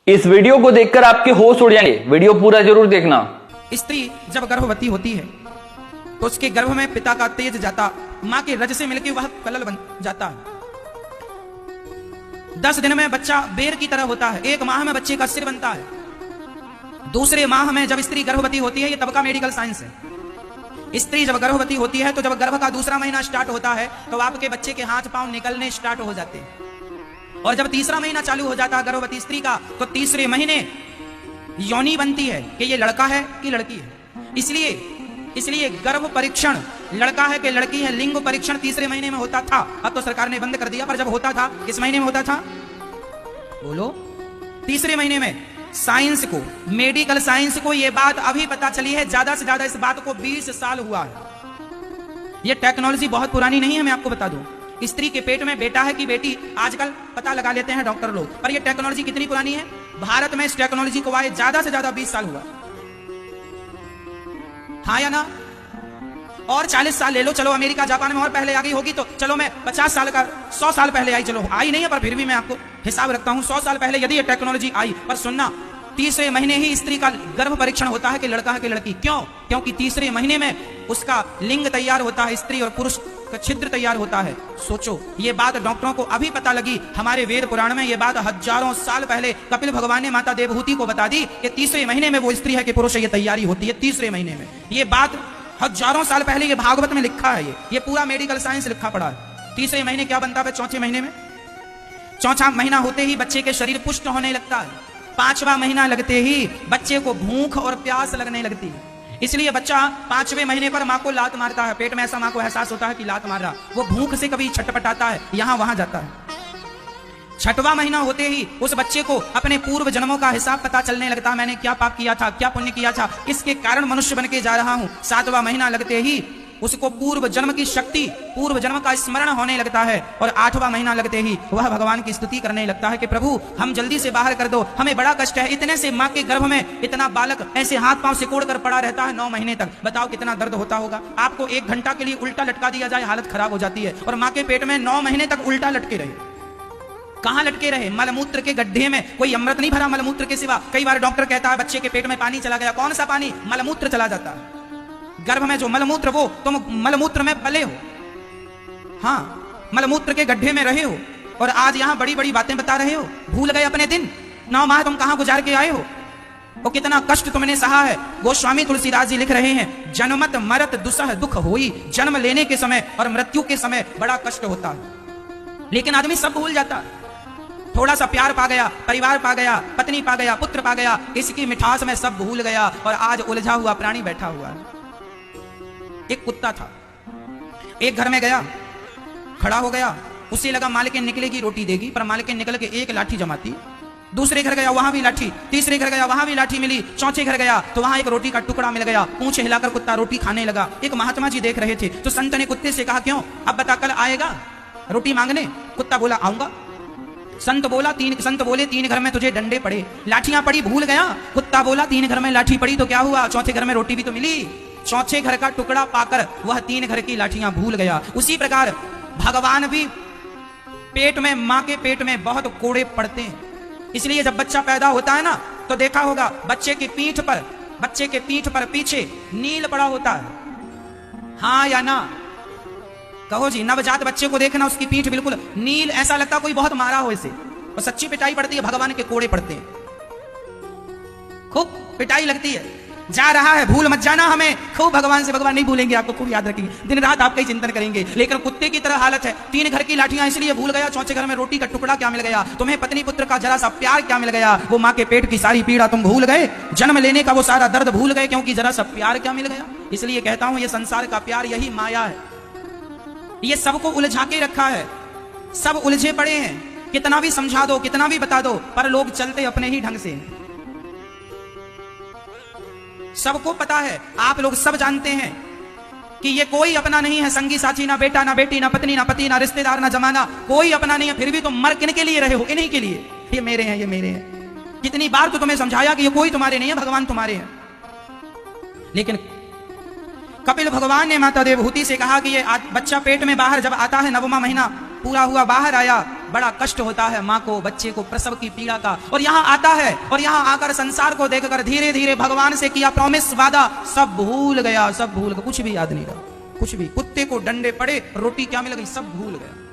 इस वीडियो को देखकर आपके होश उड़ जाएंगे, वीडियो पूरा जरूर देखना। स्त्री जब गर्भवती होती है तो उसके गर्भ में पिता का तेज जाता मां के रज से मिलकर वह कलल बन जाता है। 10 दिन में बच्चा बेर की तरह होता है, 1 माह में बच्चे का सिर बनता है। दूसरे माह में जब स्त्री गर्भवती होती है, ये तब का मेडिकल साइंस है। स्त्री जब गर्भवती होती है तो जब गर्भ का दूसरा महीना स्टार्ट होता है तो आपके बच्चे के हाथ पांव निकलने स्टार्ट हो जाते हैं। और जब तीसरा महीना चालू हो जाता है गर्भवती स्त्री का तो तीसरे महीने योनि बनती है कि ये लड़का है कि लड़की है। इसलिए गर्भ परीक्षण लड़का है कि लड़की है, लिंग परीक्षण तीसरे महीने में होता था। अब तो सरकार ने बंद कर दिया, पर जब होता था किस महीने में होता था? बोलो, तीसरे महीने में। साइंस को, मेडिकल साइंस को यह बात अभी पता चली है, ज्यादा से ज्यादा इस बात को 20 साल हुआ है। यह टेक्नोलॉजी बहुत पुरानी नहीं है, मैं आपको बता दूं। स्त्री के पेट में बेटा है कि बेटी आजकल पता लगा लेते हैं डॉक्टर लोग, पर यह टेक्नोलॉजी कितनी पुरानी है? भारत में इस टेक्नोलॉजी को आए ज्यादा से ज्यादा 20 साल हुआ। हाँ या ना? और 40 साल ले लो, चलो अमेरिका जापान में और पहले आ गई होगी, तो चलो मैं 50 साल का 100 साल पहले आई, चलो आई नहीं है पर फिर भी मैं आपको हिसाब रखता हूं 100 साल पहले यदि ये टेक्नोलॉजी आई। पर सुनना, तीसरे महीने ही स्त्री का गर्भ परीक्षण होता है कि लड़का है कि लड़की। क्यों? क्योंकि तीसरे महीने में उसका लिंग तैयार होता है, स्त्री और पुरुष का छिद्र तैयार होता है। सोचो, ये बात डॉक्टरों को अभी पता लगी। हमारे वेद पुराण में ये बात हजारों साल पहले कपिल भगवान ने माता देवहूति को बता दी कि तीसरे महीने में वो स्त्री है कि पुरुष है, ये तैयारी होती है तीसरे महीने में। ये बात हजारों साल पहले ये भागवत में लिखा है, ये पूरा मेडिकल साइंस लिखा पड़ा है। तीसरे महीने क्या बनता है? चौथे महीने में। चौथा महीना होते ही बच्चे के शरीर पुष्ट होने लगता है। 5वां महीना लगते ही बच्चे को भूख और प्यास लगने लगती है। इसलिए बच्चा 5वें महीने पर मां को लात मारता है। पेट में ऐसा मां को एहसास होता है कि लात मार रहा, वो भूख से कभी छटपटाता है, यहां वहां जाता है। 6वां महीना होते ही उस बच्चे को अपने पूर्व जन्मों का हिसाब पता चलने लगता है, मैंने क्या पाप किया था, क्या पुण्य किया था, किसके कारण मनुष्य बन के जा रहा हूं। 7वां महीना लगते ही उसको पूर्व जन्म की शक्ति, पूर्व जन्म का स्मरण होने लगता है। और 8वां महीना लगते ही वह भगवान की स्तुति करने लगता है कि प्रभु हम जल्दी से बाहर कर दो, हमें बड़ा कष्ट है। इतने से मां के गर्भ में इतना बालक ऐसे हाथ पांव सिकोड़ कर पड़ा रहता है 9 महीने तक। बताओ कितना दर्द होता होगा। आपको 1 घंटा के लिए उल्टा लटका दिया जाए, हालत खराब हो जाती है। और मां के पेट में 9 महीने तक उल्टा लटके रहे। कहां लटके रहे? मलमूत्र के गड्ढे में। कोई अमृत नहीं भरा मलमूत्र के सिवा। कई बार डॉक्टर कहता है बच्चे के पेट में पानी चला गया। कौन सा पानी? मलमूत्र चला जाता है। गर्भ में जो मलमूत्र, वो तुम मलमूत्र में पले हो, हाँ, मलमूत्र के गड्ढे में रहे हो। और आज यहां बड़ी बड़ी बातें बता रहे हो, भूल गए अपने दिन। 9 माह तुम कहां गुजार के आए हो, वो कितना कष्ट तुमने सहा है। गोस्वामी तुलसीदास जी लिख रहे हैं, जन्मत मरत दुसह दुख होई। जन्म लेने के समय और मृत्यु के समय बड़ा कष्ट होता है, लेकिन आदमी सब भूल जाता है। थोड़ा सा प्यार पा गया, परिवार पा गया, पत्नी पा गया, पुत्र पा गया, इसकी मिठास में सब भूल गया और आज उलझा हुआ प्राणी बैठा हुआ है। एक कुत्ता था, एक घर में गया, खड़ा हो गया, उसे लगा मालकिन निकलेगी रोटी देगी, पर मालकिन निकल के एक लाठी जमाती। दूसरे घर गया, वहां भी लाठी। तीसरे घर गया, वहां भी लाठी मिली। चौथे घर गया तो वहां एक रोटी का टुकड़ा मिल गया। पूंछ हिलाकर कुत्ता रोटी खाने लगा। एक महात्मा जी देख रहे थे तो संत ने कुत्ते से कहा, क्यों, अब बता कल आएगा रोटी मांगने? कुत्ता बोला आऊंगा। संत बोले 3 घर में तुझे डंडे पड़े, लाठियां पड़ी, भूल गया। कुत्ता बोला 3 घर में लाठी पड़ी तो क्या हुआ, चौथे घर में रोटी भी तो मिली। चौथे घर का टुकड़ा पाकर वह 3 घर की लाठियां भूल गया। उसी प्रकार भगवान भी पेट में, मां के पेट में बहुत कोड़े पड़ते हैं। इसलिए जब बच्चा पैदा होता है ना, तो देखा होगा बच्चे की पीठ पर पीछे नील पड़ा होता है। हाँ या ना? कहो जी। नवजात बच्चे को देखना, उसकी पीठ बिल्कुल नील, ऐसा लगता कोई बहुत मारा हो इसे। और सच्ची पिटाई पड़ती है, भगवान के कोड़े पड़ते हैं, खूब पिटाई लगती है। जा रहा है, भूल मत जाना हमें, खूब भगवान से, भगवान नहीं भूलेंगे आपको, खूब याद रखेंगे, दिन रात आपका ही चिंतन करेंगे। लेकिन कुत्ते की तरह हालत है। 3 घर की लाठियां इसलिए भूल गया, चौथे घर में रोटी का टुकड़ा क्या मिल गया, तुम्हें पत्नी पुत्र का जरा सा प्यार क्या मिल गया, वो मां के पेट की सारी पीड़ा तुम भूल गए, जन्म लेने का वो सारा दर्द भूल गए, क्योंकि जरा सा प्यार क्या मिल गया। इसलिए कहता हूं ये संसार का प्यार यही माया है, ये सबको उलझा के रखा है। सब उलझे पड़े हैं, कितना भी समझा दो, कितना भी बता दो, पर लोग चलते अपने ही ढंग से। सबको पता है, आप लोग सब जानते हैं कि ये कोई अपना नहीं है। संगी साथी, ना बेटा, ना बेटी, ना पत्नी, ना पति, ना रिश्तेदार, ना जमाना, कोई अपना नहीं है। फिर भी तुम मर किन के लिए रहे हो? इन्हीं के लिए। ये मेरे हैं, ये मेरे हैं। कितनी बार तो तुम्हें समझाया कि ये कोई तुम्हारे नहीं है, भगवान तुम्हारे हैं। लेकिन कपिल भगवान ने माता देवहूति से कहा कि ये बच्चा पेट में बाहर जब आता है, 9वां महीना पूरा हुआ, बाहर आया, बड़ा कष्ट होता है माँ को, बच्चे को, प्रसव की पीड़ा का। और यहाँ आता है और यहाँ आकर संसार को देखकर धीरे धीरे भगवान से किया प्रॉमिस, वादा, सब भूल गया, सब भूल गया, कुछ भी याद नहीं रहा, कुछ भी। कुत्ते को डंडे पड़े, रोटी क्या मिल गई, सब भूल गया।